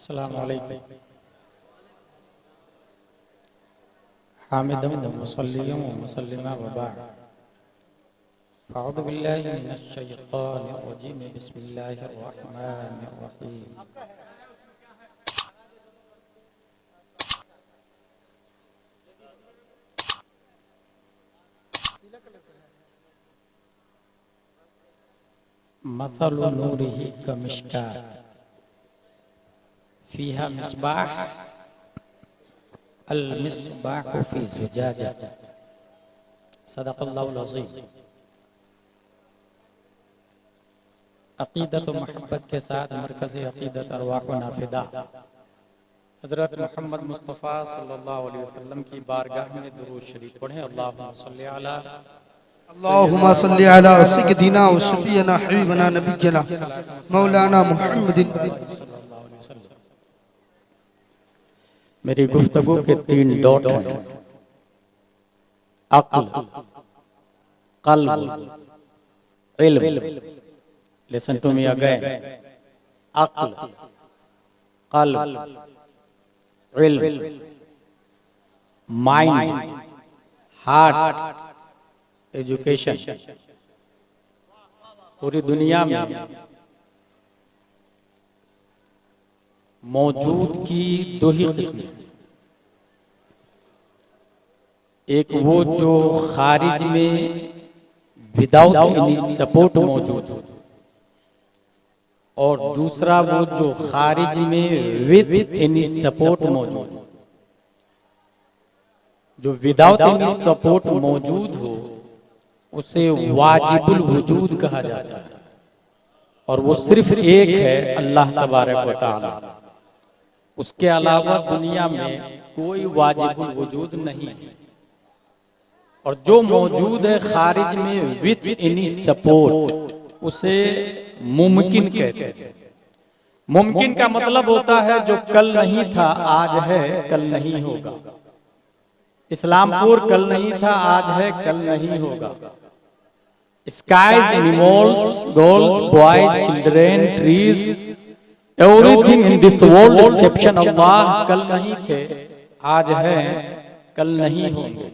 अस्सलामु अलैकुम हामिदुन व मुसल्लियन व मुसल्लिमा व बाद अऊज़ु बिल्लाहि मिनश शैतानिर रजीम बिस्मिल्लाहिर रहमानिर रहीम मसलु नूरिही कमिश्कात फीहा मिस्बाह अल मिस्बाहु फी ज़ुजाजा सदक़ल्लाहुल अज़ीम। अक़ीदत व मोहब्बत के साथ मरकज़ अक़ीदत अरवाह व नाफ़िदा हज़रत मोहम्मद मुस्तफ़ा सल्लल्लाहु अलैहि वसल्लम की बारगाह में दुरूद शरीफ पढ़ें। अल्लाहुम्मा सल्ली अला सय्यिदिना व शफ़ीना हबीबना नबिय्यना मौलाना मुहम्मदिन। मेरी गुफ्तगू के 3 डॉट हैं, अक्ल, क़ल्ब, इल्म। लिसन टू मी अगेन, अक्ल, क़ल्ब, इल्म, माइंड, हार्ट, एजुकेशन। पूरी दुनिया में मौजूद की 2 ही किस्में, एक वो जो खारिज में विदाउट एनी सपोर्ट मौजूद हो, और दूसरा वो जो खारिज में विद एनी सपोर्ट मौजूद हो। जो विदाउट एनी सपोर्ट मौजूद हो उसे वाजिबुल वजूद कहा जाता है, और वो सिर्फ एक है, अल्लाह तबारक व तआला। उसके अलावा दुनिया में कोई वाजिबुल वजूद नहीं है। और जो मौजूद है खारिज में विद एनी सपोर्ट, उसे मुमकिन कहते हैं। मुमकिन का मतलब होता है जो कल नहीं था आज है, कल नहीं होगा। इस्लामपुर कल नहीं था आज है, कल नहीं होगा। Skies, animals, girls, boys, children, trees, everything in this world exception Allah कल नहीं थे, आज है, कल नहीं होंगे।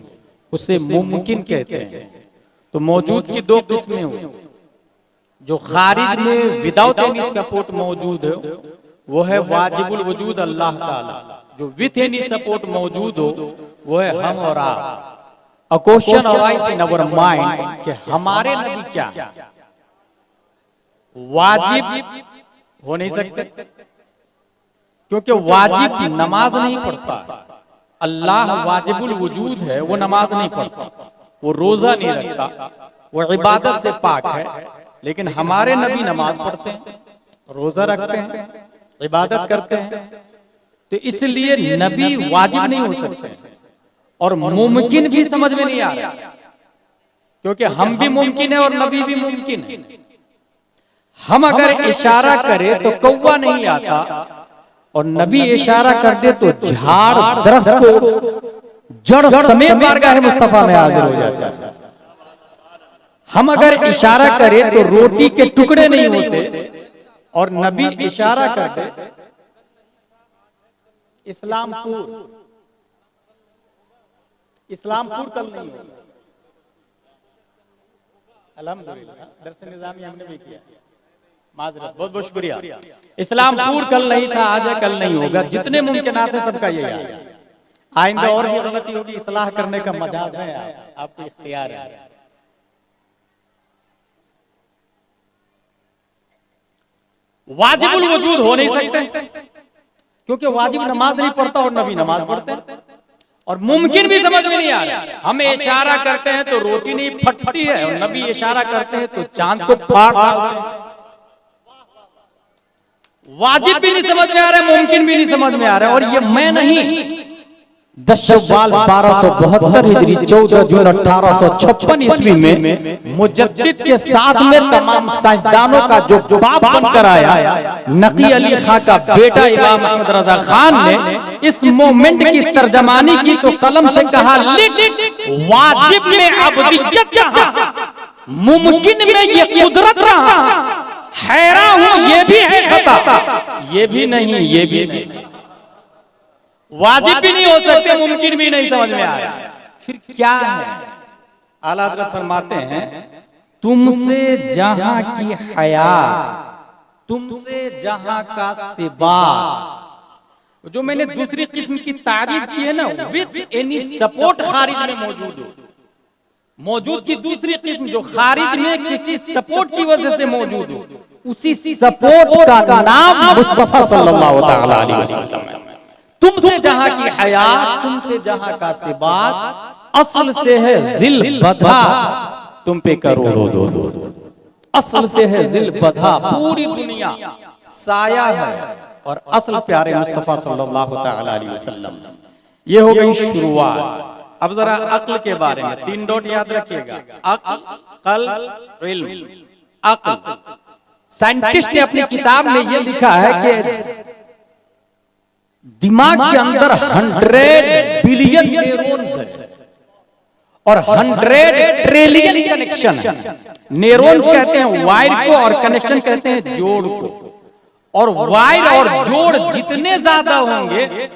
उसे मुमकिन कहते हैं। तो मौजूद की 2 किस्में हुई। जो खारिज में विदाउट एनी सपोर्ट मौजूद है वो है वाजिबुल वजूद अल्लाह ताला। जो विथ एनी सपोर्ट मौजूद हो वो है हम और आप। A question arises in our mind कि हमारे नबी क्या है? वाजिब हो नहीं सकते, क्योंकि वाजिब नमाज नहीं पढ़ता। अल्लाह वाजिबुल वजूद है, वो नमाज नहीं पढ़ता, वो रोजा नहीं रखता, वो इबादत से पाक है। लेकिन हमारे नबी नमाज पढ़ते हैं, रोजा रखते हैं, इबादत करते हैं। तो इसलिए नबी वाजिब नहीं हो सकते, और मुमकिन भी समझ में नहीं आ रहा, क्योंकि हम भी मुमकिन है और नबी भी मुमकिन है। हम अगर इशारा करें तो कौवा नहीं आता, और नबी इशारा कर दे तो झाड़ दरख्त को जड़ समेत बारगाह मुस्तफा में हाजिर हो जाता है। हम अगर इशारा करें तो रोटी के टुकड़े नहीं होते, और नबी इशारा कर दे इस्लामपुर कल नहीं होगा। अल्हम्दुलिल्लाह दर्स निज़ामी हमने भी किया, माजरत, बहुत बहुत शुक्रिया। इस्लामपुर कल नहीं था आज है, कल नहीं होगा। जितने मुमकिनात है सबका यही है। आइंदा और भी गलती होगी, इस्लाह करने का मजाज है, आपको इख्तियार है। वाजिबुल वजूद हो नहीं सकते, क्योंकि वाजिब नमाज नहीं पढ़ता और नबी नमाज पढ़ते हैं। और मुमकिन भी समझ में नहीं आ रहा। हम इशारा करते हैं तो रोटी नहीं फटती है, और नबी इशारा करते हैं तो चांद को फाड़ डालते हैं। वाजिब भी नहीं समझ में आ रहा है, मुमकिन भी नहीं समझ में आ रहा है। और ये मैं नहीं, 10 शव्वाल 1272 हिजरी 14 जून 1856 ईस्वी में मुजद्दिद के साथ में तमाम साइंसदानों का जो बाप बनकर आया, नकी अली खां का बेटा इमाम अहमद रजा खान ने इस मोमेंट की तर्जमानी की तो कलम से कहा, लिख वाजिब में अबदियत रहा, मुमकिन में ये कुदरत रहा, हैरा हूं ये भी है खता, ये भी नहीं, ये भी नहीं, वाजिब भी नहीं हो सकते, मुमकिन भी नहीं, समझ में आया। फिर क्या है? आला हज़रत फरमाते हैं तुमसे जहां की हया, तुमसे जहां का सिबा। जो मैंने दूसरी किस्म की तारीफ की है ना, विद एनी सपोर्ट खारिज में मौजूद की दूसरी किस्म जो खारिज में किसी सपोर्ट की वजह से मौजूद हो, उसी सपोर्ट का नाम मुस्तफा सल्लल्लाहु तआला अलैहि वसल्लम है। तुमसे जहां की हया, तुमसे जहां का सिबात, असल से है जिल बधा, तुम पे करोड़ों दो, असल से है जिल बधा, पूरी दुनिया साया है और असल प्यारे मुस्तफा सल्लल्लाहु तआला अलैहि वसल्लम। ये हो गई शुरुआत। अब जरा अक्ल के बारे में 3 डॉट याद रखिएगा, अक्ल, कल्ब, इल्म। अक्ल, साइंटिस्ट ने अपनी किताब में ये लिखा है कि दिमाग के अंदर 100 बिलियन न्यूरॉन्स है और 100 ट्रिलियन कनेक्शन है। न्यूरॉन्स कहते हैं वायर को और कनेक्शन कहते हैं जोड़ को। और वायर और जोड़ जितने ज्यादा होंगे,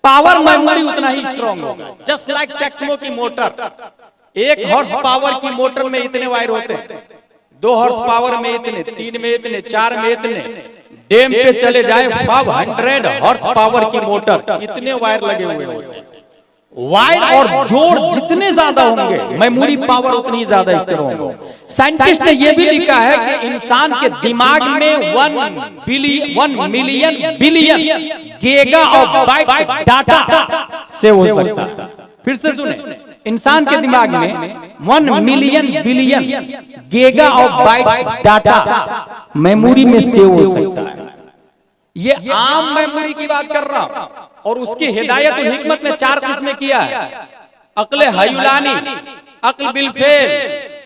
पावर मेमोरी उतना ही स्ट्रांग होगा। जस्ट लाइक टैक्समो की मोटर, 1 हॉर्स पावर की मोटर में इतने वायर होते हैं, 2 हॉर्स पावर में इतने, 3 में इतने, 4 में इतने। डैम पे चले जाए 500 हॉर्स पावर की मोटर, इतने वायर लगे हुए होते हैं। वायर और जोड़ जितने ज्यादा होंगे, मेमोरी पावर उतनी ज्यादा स्ट्रांग होगी। साइंटिस्ट ने यह भी लिखा है कि इंसान के दिमाग में 1 मिलियन बिलियन गीगा और बाइट्स डाटा से हो सकता है। फिर से सुने, इंसान के दिमाग में 1 मिलियन बिलियन गीगा और बाइट्स डाटा मेमोरी में सेव हो सकता है। ये आम मेमोरी की बात कर रहा हूं, और उसकी हिदायत उल हिकमत में 4 किस्में किया है। अक्ल हयुलानी, अक्ल बिल फेल,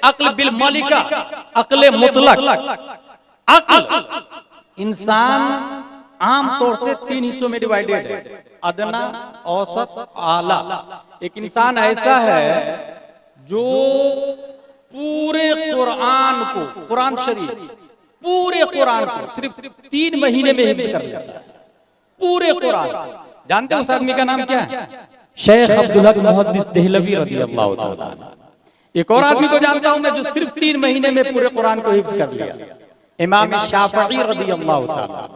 अक्ल बिल मलिका, अक्ल मुतलक। अक्ल इंसान आमतौर से 3 हिस्सों में डिवाइडेड है, अदना, औसत, आला। एक इंसान ऐसा है जो पूरे कुरान को, कुरान शरीफ, पूरे कुरान को सिर्फ 3 महीने में हिफ्ज़ कर लेता है, पूरे कुरान। जानते हो उस आदमी का नाम क्या है? शेख अब्दुल हक मुहद्दिस देहलवी रज़ियल्लाहु ताला। एक और आदमी को जानता हूं मैं जो सिर्फ 3 महीने में पूरे कुरान को हिफ्ज़ कर लिया, इमाम शाफ़िई रज़ियल्लाहु ताला।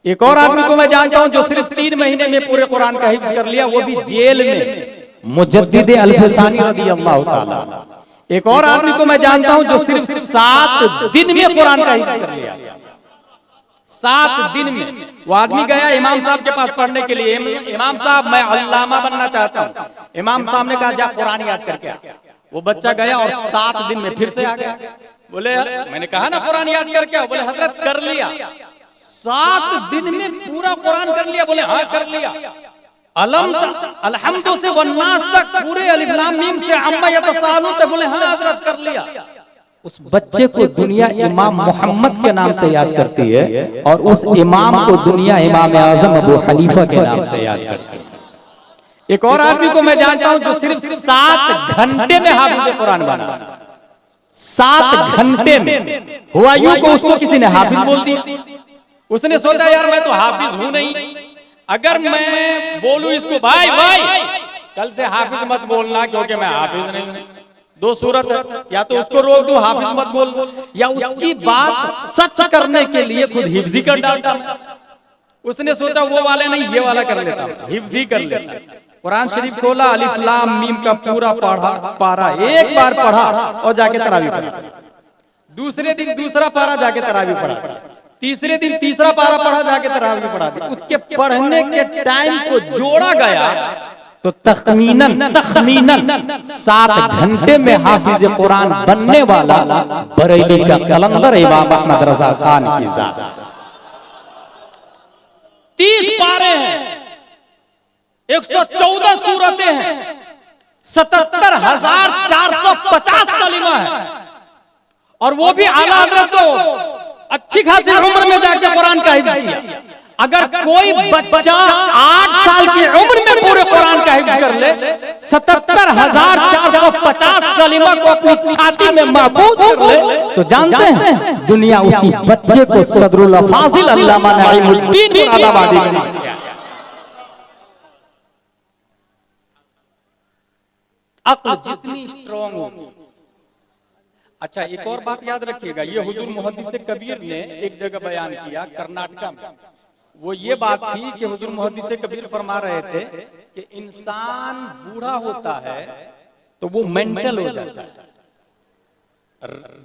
एक और आदमी को मैं जानता हूं जो सिर्फ 3 महीने में पूरे कुरान का हिफ्ज़ कर लिया, वो भी जेल में, मुजद्दिद अल-फसानी रज़ियल्लाहु ताला। एक और आदमी को मैं जानता हूं जो सिर्फ 7 दिन में कुरान का हिफ्ज़ कर लिया, 7 दिन में। वो आदमी गया इमाम साहब के पास पढ़ने के लिए, इमाम साहब मैं अल्लामा बनना चाहता हूं। इमाम साहब ने कहा जा कुरान याद करके आ। वो बच्चा गया और 7 दिन में फिर से आ गया। बोले मैंने कहा ना कुरान याद करके आओ। बोले हजरत कर लिया, 7 दिन में पूरा कुरान कर लिया। बोले हाँ कर लिया। अलहम्दु से वन्नास तक पूरे अलिफ लाम मीम से अम्मा यतसालू तक। बोले हाँ हजरत कर लिया। उस बच्चे को दुनिया इमाम मोहम्मद के नाम से याद करती है और उस इमाम को दुनिया इमाम आजम अबू हनीफा के नाम से याद करती है। एक और आदमी को मैं जानता हूं जो सिर्फ 7 घंटे में हाफिज कुरान बना। 7 घंटे में हुआ यूं को उसको किसी ने हाफिज बोल दिया। उसने सोचा यार मैं तो हाफिज हूं नहीं, अगर मैं बोलूं इसको भाई भाई कल से हाफिज मत बोलना क्योंकि मैं हाफिज नहीं हूं, 2 सूरत है, या तो उसको रोक दो हाफिज मत बोल, या उसकी बात सच करने के लिए खुद हिफ्जी कर डालता। उसने सोचा वो वाले नहीं ये वाला कर लेता, हिफ्जी कर लेता। कुरान शरीफ खोला, अलिफ लाम मीम का पूरा पारा एक बार पढ़ा और जाके तरावी पढ़ा। दूसरे दिन दूसरा पारा जाके तरावी पढ़ा। तीसरे दिन तीसरा पारा पढ़ा जाके तरावी पढ़ा दी। उसके पढ़ने के टाइम को जोड़ा गया तो तखमीनन 7 घंटे में हाफिज कुरान बनने वाला बरेली का कलंदर इमाम अहमद रजा खान की जात। 30 पारे हैं, 114 सूरतें हैं, 77,450 कलिमा है, और वो भी आला हज़रत को अच्छी खासी उम्र में जाके कुरान का हिफ्ज़ किया। अगर कोई बच्चा 8 साल की उम्र में पूरे कुरान का हिफ्ज कर ले, 77,450 कलिमा को अपनी छाती में महफूज कर ले, तो जानते हैं दुनिया उसी बच्चे को सदरुल फाजिल अल्लामा नईमुद्दीन मुरादाबादी के नाम से है। अक्ल जितनी स्ट्रॉन्ग होगी। अच्छा, एक और बात याद रखिएगा, ये हुजूर मुहद्दिस कबीर ने एक जगह बयान किया कर्नाटका में। वो ये बात थी कि हुजूर मुहद्दिस कबीर फरमा रहे थे कि इंसान बूढ़ा होता है तो वो मेंटल हो जाता है,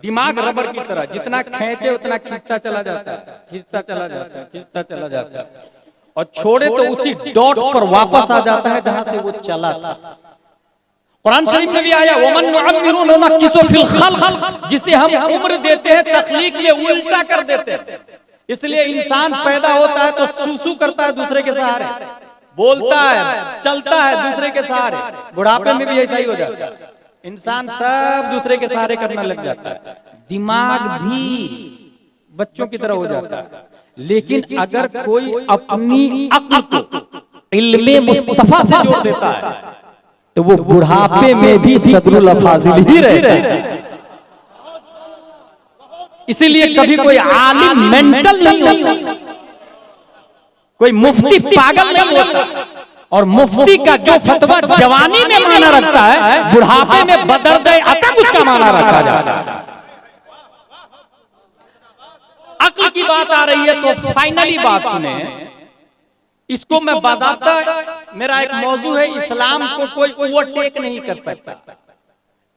दिमाग रबर की तरह, जितना खींचे उतना खींचता चला जाता है, खींचता चला जाता है, खींचता चला जाता है, और छोड़े तो उसी डॉट पर वापस आ जाता है जहां से वो चला था। कुरान शरीफ में भी आया वमन नुअम्मिरु नुनक्किसु फिल खल्क, जिसे हम उम्र देते हैं तख्लीक में उल्टा कर देते हैं। इसलिए इंसान पैदा होता है तो सूसू करता है दूसरे के सहारे, बोलता है, चलता है दूसरे के सहारे, बुढ़ापे में भी ऐसा ही हो जाता है। इंसान सब दूसरे के सहारे करने लग जाता है, दिमाग भी बच्चों की तरह हो जाता है। लेकिन अगर कोई अपनी अक्ल को इल्मे मुस्तफा से जोड़ देता है तो वो बुढ़ापे में भी सदरुल फाजिल ही रहता है। इसीलिए कभी कोई आलिम मेंटल नहीं होता, कोई मुफ्ती पागल नहीं होता, और मुफ्ती का जो फतवा जवानी में माना रखता है बुढ़ापे में बदर्द अतब उसका माना रखा जाता है। अक्ल की बात आ रही है तो फाइनली बात सुने, इसको मैं बाज़ाब्ता, मेरा एक मौजू है, इस्लाम को कोई ओवरटेक नहीं कर सकता,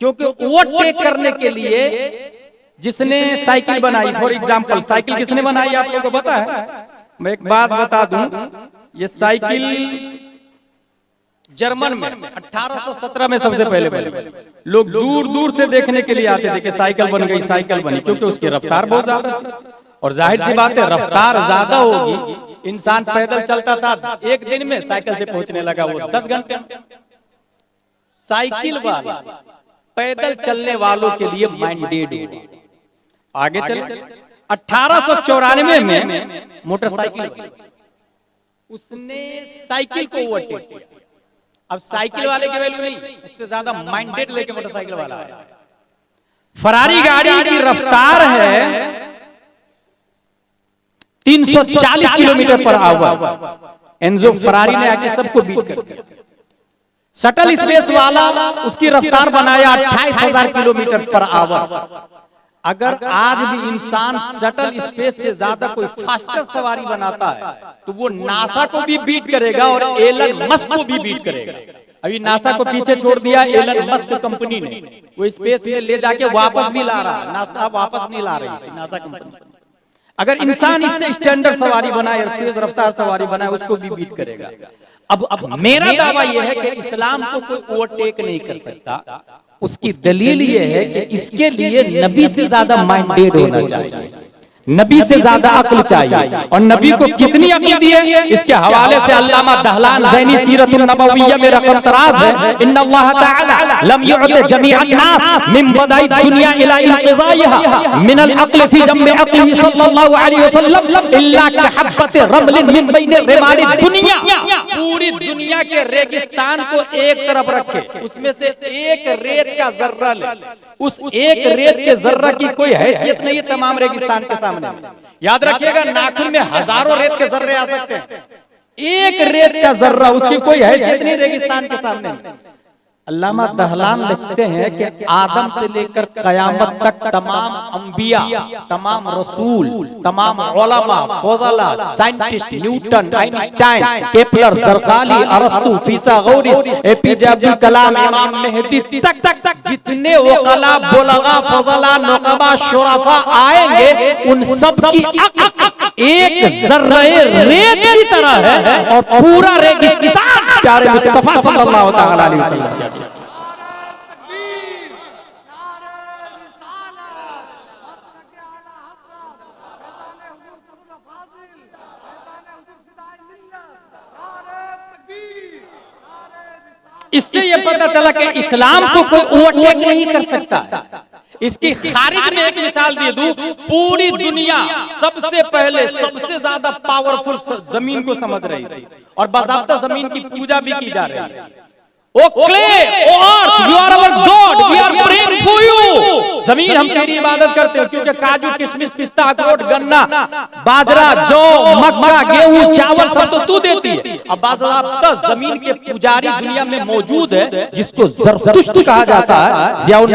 क्योंकि ओवरटेक करने के लिए जिसने साइकिल बनाई, फॉर एग्जाम्पल साइकिल किसने बनाई आप लोगों को पता है? मैं एक बात बता दूं, ये साइकिल जर्मन में 1817 में सबसे पहले बनी। लोग दूर दूर से देखने के लिए आते थे कि साइकिल बन गई, साइकिल बनी, क्योंकि उसकी रफ्तार बहुत ज्यादा थी। और जाहिर सी बात है रफ्तार ज्यादा होगी, इंसान पैदल चलता था, एक दिन में साइकिल से पहुंचने लगा वो 10 घंटे। साइकिल वाले पैदल चलने वालों के लिए माइंडेड हो। आगे चले 1894 में मोटरसाइकिल, उसने साइकिल को ओवरटेक किया। अब साइकिल वाले की वैल्यू नहीं, उससे ज्यादा माइंडेड लेके मोटरसाइकिल वाला है। फरारी गाड़ी की रफ्तार है 340 kilometre per hour. Enzo Ferrari ने आके सबको बीट कर दिया। शटल स्पेस वाला उसकी रफ्तार बनाया 28,000 किलोमीटर पर आवर। अगर आज भी इंसान शटल स्पेस से ज्यादा कोई फास्टर सवारी बनाता है तो वो नासा को भी बीट करेगा और एलन मस्क को भी बीट करेगा। अभी नासा को पीछे छोड़ दिया एलन मस्क कंपनी ने, वो स्पेस में ले जाके वापस भी ला रहा है, नासा वापस नहीं ला रही नासा कंपनी। अगर इंसान इससे स्टैंडर्ड सवारी बनाए, तेज रफ्तार सवारी बनाए, उसको भी बीट करेगा। अब मेरा दावा यह है कि इस्लाम को कोई ओवरटेक नहीं कर सकता। उसकी दलील यह है कि इसके लिए नबी से ज्यादा माइंडेड होना चाहिए, नबी से ज्यादा अक्ल चाहिए। और नबी को कितनी अक्ल दी है, इसके हवाले से अल्लामा दहलान ज़ैनी सीरतुन नबविय्या में रकम तराज है, इन्नल्लाह तआला लम युअति जमीअन नास मिन बदाई दुनिया इला इंक़िज़ाइहा मिनल अक्ल फी जम्मे अक्लिही सल्लल्लाहु अलैहि वसल्लम इल्ला कहब्बत रमलिन मिन बैन रिमाली दुनिया। पूरी दुनिया के रेगिस्तान को एक तरफ रखे, उसमें से एक रेत का जर्रा ले, उस एक रेत के जर्रा की कोई हैसियत नहीं है तमाम रेगिस्तान के सामने। याद रखिएगा, नाखून में हजारों रेत के जर्रे आ सकते हैं, एक रेत का जर्रा उसकी कोई हैसियत नहीं रेगिस्तान के सामने। अल्लामा दहलान लिखते हैं कि आदम से लेकर कयामत तक तमाम अंबिया, तमाम रसूल, तमाम उलमा, फौजला, साइंटिस्ट, न्यूटन, आइंस्टाइन, केपलर, ज़रक़ाली, अरस्तु, फिसागोरिस, एपीजे अब्दुल कलाम, इमाम मेहदी तक जितने वकला, बुलगा, फौजला, नुक़बा, शुरफा आएंगे, उन सब की अक्ल एक जर्रे रेत की तरह है और पूरा रेगिस्तान प्यारे मुस्तफा सल्लल्लाहु तआला अलैहि वसल्लम। इससे यह पता चला कि इस्लाम को कोई ओवरटेक नहीं कर सकता। इसकी खारिज में एक मिसाल दे दूं, पूरी दुनिया सबसे पहले सबसे ज्यादा पावरफुल जमीन को समझ रही थी और बाज़ाब्ता जमीन की पूजा भी की जा रही है। O clay, O earth, you are our God, we are praying for you. जमीन हम तेरी इबादत करते हैं क्योंकि काजू, किशमिश, पिस्ता, अखरोट, गन्ना, बाजरा, जौ, मक्का, गेहूं, चावल सब तो तू देती है। अब बाज़ाब्ता जमीन के पुजारी दुनिया में मौजूद है जिसको ज़रतुश्त कहा जाता है। ज़ियाउन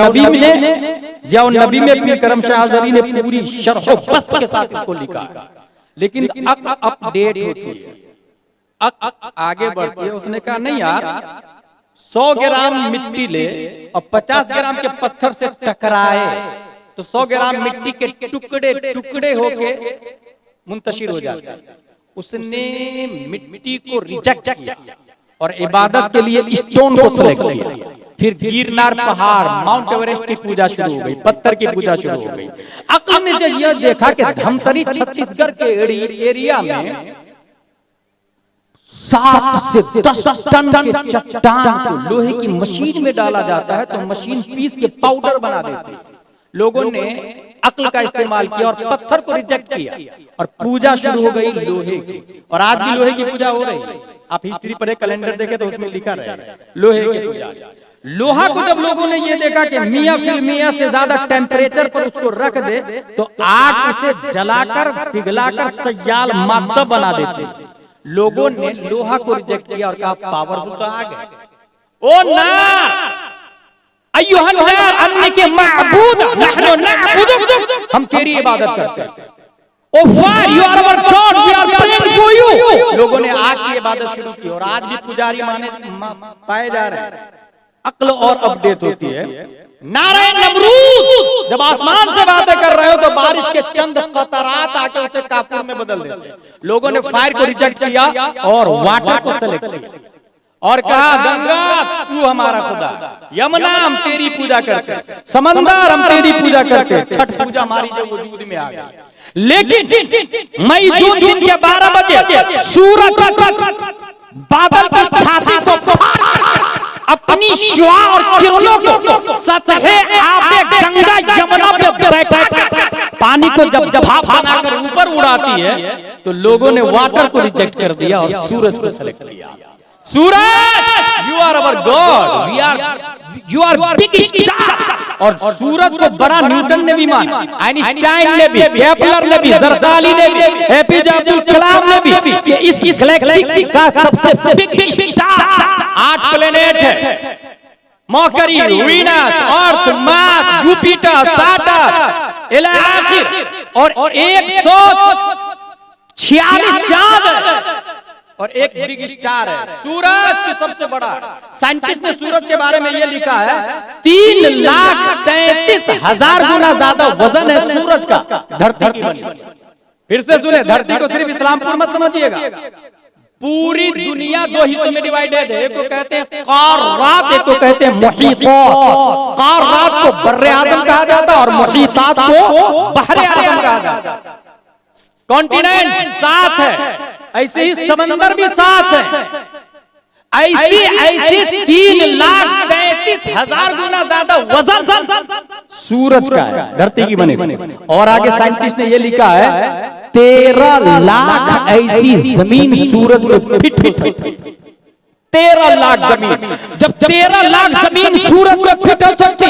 नबी में पीर करम शाह आज़री ने पूरी शरह बस्त के साथ इसको लिखा। लेकिन अपडेट होती है, आगे बढ़ती है। उसने कहा नहीं यार, 100 ग्राम मिट्टी ले और 50 ग्राम के पत्थर से टकराए तो 100 ग्राम मिट्टी के टुकड़े टुकड़े होके मुंतशिर हो जाते हैं। उसने मिट्टी को रिजेक्ट किया और इबादत के लिए स्टोन को सेलेक्ट किया। फिर गिरनार पहाड़, माउंट एवरेस्ट की पूजा शुरू हो गई, पत्थर की पूजा शुरू हो गई। अक्ल ने जब यह देखा कि धमतरी छत्तीसगढ़ के एरिया में 7 से 10 टन के चट्टान को लोहे की मशीन में डाला जाता है तो मशीन पीस के पाउडर बना देती है। लोगों ने अक्ल का इस्तेमाल किया और पत्थर को रिजेक्ट किया और पूजा शुरू हो गई लोहे की। और आज भी लोहे की पूजा हो रही है। आप हिस्ट्री पर एक कैलेंडर देखे तो उसमें लिखा रहेगा लोहे की पूजा। लोहा को जब लोगों ने ये देखा कि मियां फिर मियां से ज्यादा टेम्परेचर पर उसको रख दे तो आग उसे जलाकर पिघलाकर सयाल मादा बना देते, लोगों ने लोहा को रिजेक्ट किया और कहा पावरफुल तो आग है। ओ नार, अय्युहन नार अन्ने के माबूद नहनु नअबुदुक, हम तेरी इबादत करते हैं। O fire, you are our God, we are praying for you. लोगों ने आग की इबादत शुरू की और आज भी पुजारी माने पाए जा रहे हैं। अक्ल और अपडेट होती है। नारे नमरूद, जब आसमान से बातें कर रहे हो तो बारिश के चंद कतरात आके उसे काफूर में बदल देते। लोगों ने फायर को रिजेक्ट किया और वाटर को सेलेक्ट किया और कहा गंगा तू हमारा खुदा, यमुना हम तेरी पूजा करते, समंदर हम तेरी पूजा करते। छठ पूजा हमारी जो वजूद में आ गई। लेकिन मई जून दिन के 12 बजे सूरज बादल की छाती को अपनी शुआ और किरणों को सतहे आबे गंगा यमुना पे बैठा पानी को जब भाप बनाकर ऊपर उड़ाती है तो लोगों ने वाटर को रिजेक्ट कर दिया और सूरज को सेलेक्ट किया। सूरज, you are our God, you are big star. और सूरज को बड़ा न्यूटन ने भी माना, आइंस्टाइन ने भी, केपलर ने भी, जरदाली ने भी, एपीजे अब्दुल कलाम ने भी कि इस गैलेक्सी का सबसे बिग स्टार 8 प्लेनेट है, मरकरी, वीनस, अर्थ, मार्स, जुपिटर, सैटर्न इला आखिर, और 146 चांद और एक बिग स्टार है। सूरज की सबसे बड़ा, साइंटिस्ट ने सूरज के बारे में ये लिखा है 3,33,000 गुना ज्यादा वजन है सूरज का धरती की बनिस्बत। फिर से सुने, धरती को सिर्फ इस्लामपुर मत समझिएगा, पूरी दुनिया 2 हिस्सों में डिवाइडेड है। एक को कहते हैं क़ारात, एक को कहते हैं मुहीतात। क़ारात को बर्रे आज़म कहा जाता है और मुहीतात को बहरे आज़म कहा जाता है। कॉन्टिनेंट 7 है, ऐसे ही समंदर भी 7 है। ऐसी 3,33,000 गुना ज्यादा वजन सूरज का है धरती की बनिस्बत। और आगे साइंटिस्ट ने ये लिखा है 13 लाख ऐसी जमीन सूरज में फिट हो सकती है। 13 लाख जमीन, जब 13 लाख जमीन सूरज में फिट हो सकती,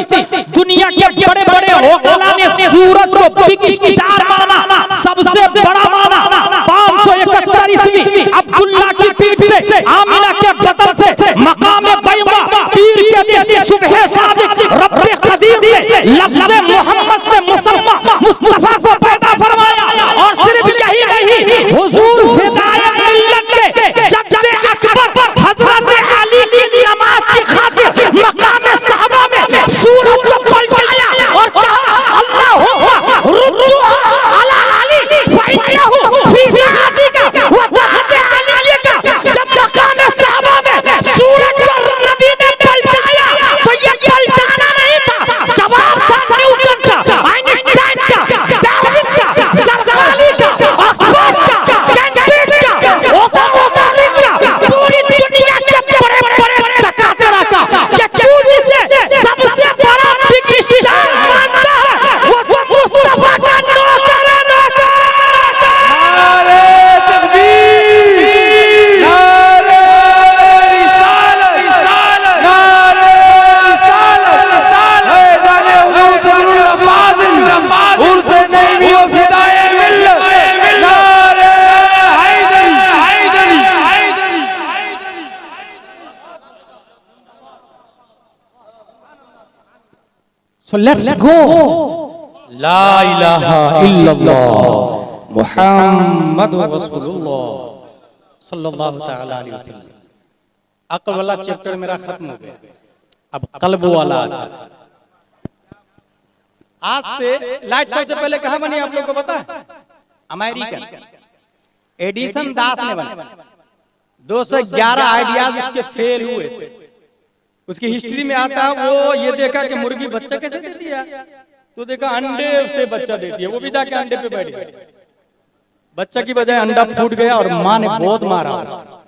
दुनिया के बड़े बड़े होकला ने सूरज को बिग स्टार माना, सबसे बड़ा माना। 571 ईस्वी अब्दुल्ला की पीठ से, आमिना के बदन से, मकाम बैवा पीर के दिन सुबह सादिक रब्बे कदीर ने लफ्ज़ मोहम्मद से मुस्तफा को पैदा फरमाया। और सिर्फ यही नहीं, हुजूर फिदाए मिल्लत के जद्दे अकबर हजरत अली की नमाज की खातिर मकाम साहबा में सूरज को पलटाया और कहा अल्लाहु रुद्दू अला अली फइन्नहु फी जातिका व जाति अली का। जब मकाम साहबा में सूरज को नबी ने पलटाया तो ये पलटाना नहीं था, जवाब था न्यूटन का। So let's go. ला इलाहा इल्लल्लाह मुहम्मदुर रसूलुल्लाह सल्लल्लाहु तआला अलैहि वसल्लम। अक्ल वाला चैप्टर मेरा खत्म हो गया, अब कल्ब वाला आता है। आज से लाइट सबसे पहले कहां बनी आप लोग को पता है? अमेरिकन एडिसन दास ने बनाया। 211 आइडियाज उसके फेल हुए थे। उसकी हिस्ट्री में आता है वो ये देखा कि मुर्गी बच्चा कैसे देती है, तो देखा अंडे से बच्चा देती है, वो भी जाके अंडे पे बैठ गया। बच्चा की बजाय अंडा फूट गया और माँ ने बहुत मारा उसको।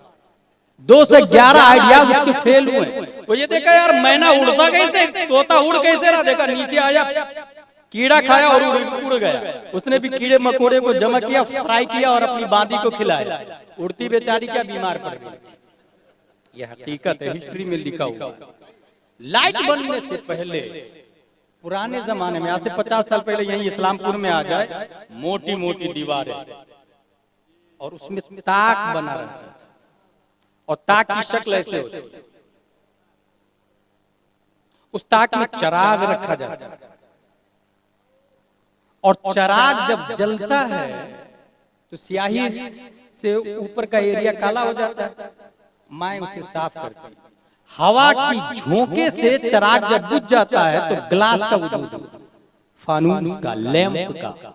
211 आइडियाज उसके फेल हुए। वो ये देखा यार मैना उड़ता कैसे, तोता उड़ कैसे रहा, देखा नीचे आया कीड़ा खाया और उड़ गया। उसने भी कीड़े मकोड़े को जमा किया, फ्राई किया और अपनी बांदी को खिलाया। उड़ती बेचारी क्या बीमार पड़ गई। यह हकीकत है, हिस्ट्री में लिखा हुआ। लाइट बनने से पहले पुराने जमाने में, आज से 50 साल पहले यही इस्लामपुर में आ जाए, मोटी मोटी दीवारें और उसमें ताक बना रहता था और ताक की शक्ल ऐसे होती, उस ताक में चराग रखा जाता है और चराग जब जलता है तो स्याही से ऊपर का एरिया काला हो जाता है। माँ उसे साफ करती है। हवा की झोंके से चराग जब बुझ जाता है तो ग्लास का वजूद, फानूस का, लैंप का,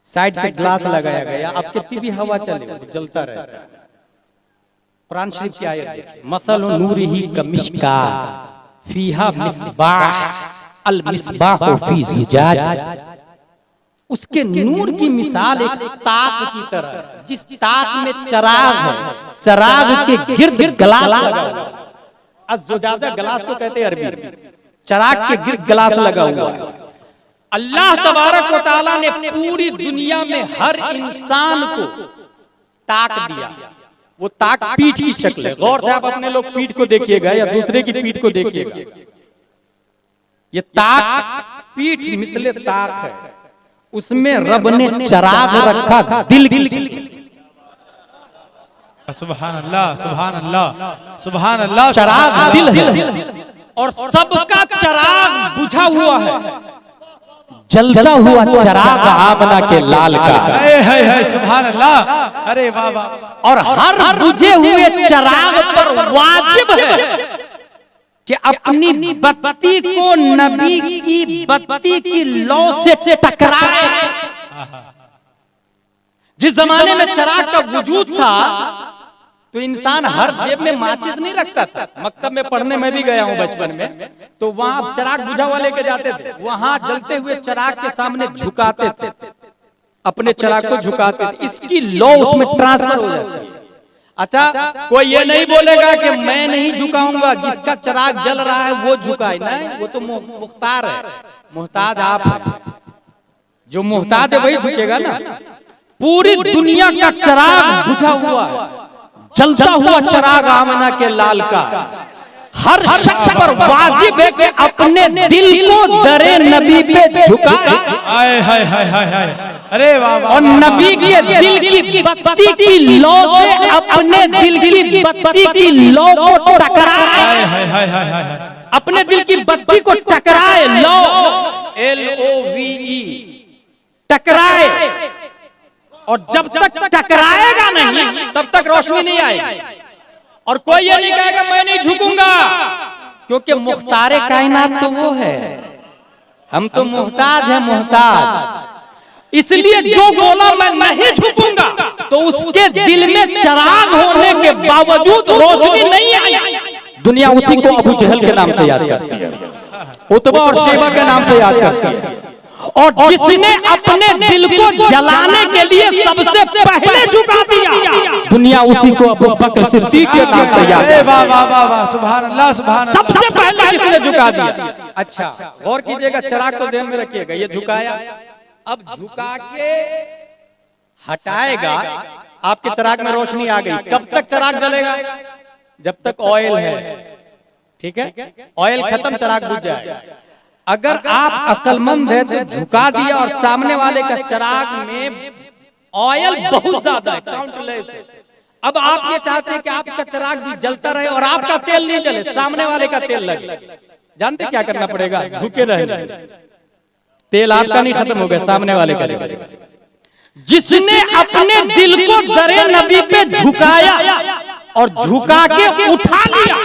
साइड से ग्लास लगाया गया। अब कितनी भी हवा चले वो जलता रहता है। कुरान शरीफ की आयत देखिए, मसलु नूरिही कमिश्कात फीहा मिस्बाह अल मिस्बाह फी ज़ुजाज। उसके नूर की मिसाल एक ताक की तरह है, जिस ताक में चराग है, चराग के गिर्द ग्लास लगा हुआ है। अज़्ज़ुजाजा ग्लास को कहते हैं अरबी में, चराग के गिर्द ग्लास लगा हुआ है। अल्लाह तबारक व तआला ने पूरी दुनिया में हर इंसान को ताक दिया। वो ताक पीठ की शक्ल है। गौर से आप अपने लोग पीठ को देखिएगा या दूसरे की पीठ को देखिएगा। ये ताक पीठ मिसले ताक है, उसमें रब ने चराग रखा दिल की। सुभान अल्लाह, सुभान अल्लाह, सुभान अल्लाह। चराग दिल है और सबका चराग बुझा हुआ है, जलता हुआ चराग आमना के लाल का है। सुभान अल्लाह, अरे वाह वाह। और हर बुझे हुए चराग पर वाजिब है कि अपनी बत्ती को नबी की बत्ती की लौ से टकराए। जिस जमाने में चराग का वजूद था तो इंसान हर जेब में माचिस नहीं रखता था। मकतब में पढ़ने में भी गया हूं बचपन में, तो वहां चराग बुझा हुआ लेके जाते थे। वहां जलते हुए चराग के सामने झुकाते थे, अपने चराग को झुकाते थे। इसकी लौ उसमें ट्रांसफर हो जाती है। अच्छा, कोई ये नहीं बोलेगा कि मैं नहीं झुकाऊंगा, जिसका चराग जल रहा है वो झुकाए। नहीं, वो तो मुख्तार है, मुहताज आप है। जो मुहताज है वही झुकेगा ना। पूरी दुनिया का चराग बुझा हुआ है, जलता हुआ चराग आमना के लाल का। हर शख्स पर वाजिब है कि अपने दिल को दरे नबी पे झुकाए। हाय हाय हाय हाय हाय, अरे वाह वाह। और नबी के दिल की बत्ती की लौ से अपने दिल की बत्ती की लौ को टकराए। हाय हाय हाय हाय हाय, अपने दिल की बत्ती को टकराए। लौ LOVE, टकराए। और जब तक टकराएगा नहीं तब तक रोशनी नहीं आएगी। और कोई ये नहीं कहेगा मैं नहीं झुकूंगा, क्योंकि मुख्तारे कायनात तो वो है, हम तो मुहताज है, मुहताज। इसलिए जो बोला मैं नहीं झुकूंगा तो उसके दिल में चराग होने के बावजूद रोशनी नहीं आई। दुनिया उसी को अबू जहल के नाम से याद करती है, उतबा और शेबा के नाम से याद करती है। और जिसने अपने दिल को जलाने के लिए सबसे पहले झुका दिया, दुनिया उसी को अबू बकर सिद्दीक के नाम से याद करती है। वाह वाह वाह वाह, सुभान अल्लाह, सुभान अल्लाह। सबसे पहले जिसने झुका दिया। अच्छा, गौर कीजिएगा, चराग को ध्यान में रखिएगा। ये झुकाया, अब झुका के हटाएगा, आपके चराग में रोशनी आ गई। कब तक चराग जलेगा? जब तक ऑयल है, ठीक है। ऑयल खत्म, चराग बुझ जाएगा। अगर आप अक्लमंद है तो झुका दिया और सामने वाले का चराग में ऑयल बहुत ज्यादा है, काउंटलेस है। अब आप ये चाहते हैं कि आपका चराग भी जलता रहे और आपका तेल नहीं जले, सामने वाले का तेल लगे। जानते क्या करना पड़ेगा? झुके रहना। तेल आपका नहीं खत्म हो गया, सामने वाले का रहेगा। जिसने अपने दिल को दरे नबी पे झुकाया और झुका के उठा लिया,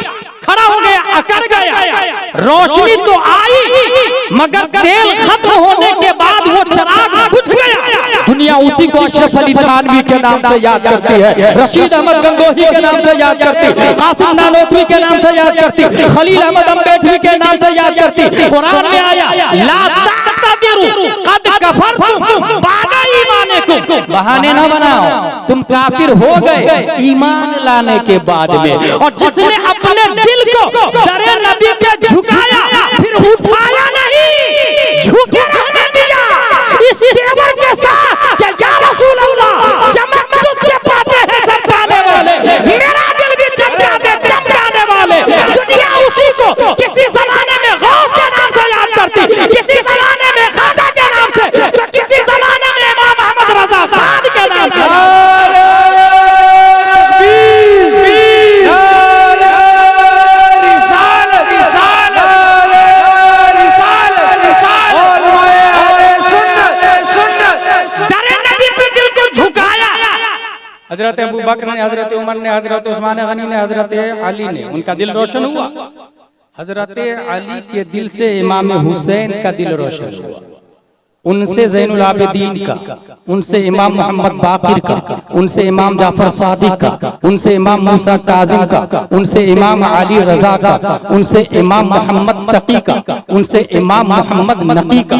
खड़ा हो गया, अकड़ गया, रोशनी तो आई मगर तेल खत्म होने के बाद वो चिराग बुझ गया। दुनिया उसी को अशरफ अली थानवी के नाम से याद करती है, रशीद अहमद गंगोही के नाम से याद करती, कासिम नानोतवी के नाम से याद करती, खलील अहमद अम्बेडकरी के नाम से याद करती। कुरान में आया ला तातदिरु कद कफरतुम बाद ईमानिकुम, बहाने न बनाओ, तुम काफिर हो गए ईमान लाने के बाद में। और जिसने अपने दिल को दरे नबी पे झुकाया फिर उठाया नहीं, झुके रहने दिया इस तेवर के साथ कि या रसूल अल्लाह चमक तुझसे पाते हैं सब जाने वाले, मेरा दिल भी चमकाने वाले। दुनिया उसी को किसी जमाने में गौस के नाम से याद करती, किसी जमाने में खाजा के नाम से, तो किसी जमाने में इमाम अहमद रजा खान के नाम से। हजरत अबू बकर ने, हजरत उमर ने, हजरत उस्मान गनी ने, हजरत अली ने, उनका दिल रोशन हुआ। हजरत अली के दिल से इमाम हुसैन का दिल रोशन हुआ, उनसे ज़ैनुल आबिदीन का, उनसे इमाम मोहम्मद बाकिर का, उनसे इमाम जाफर सादिक का, उनसे इमाम मूसा काज़िम का, उनसे इमाम अली रजा का, उनसे इमाम मोहम्मद तकी का, उनसे इमाम मोहम्मद नकी का,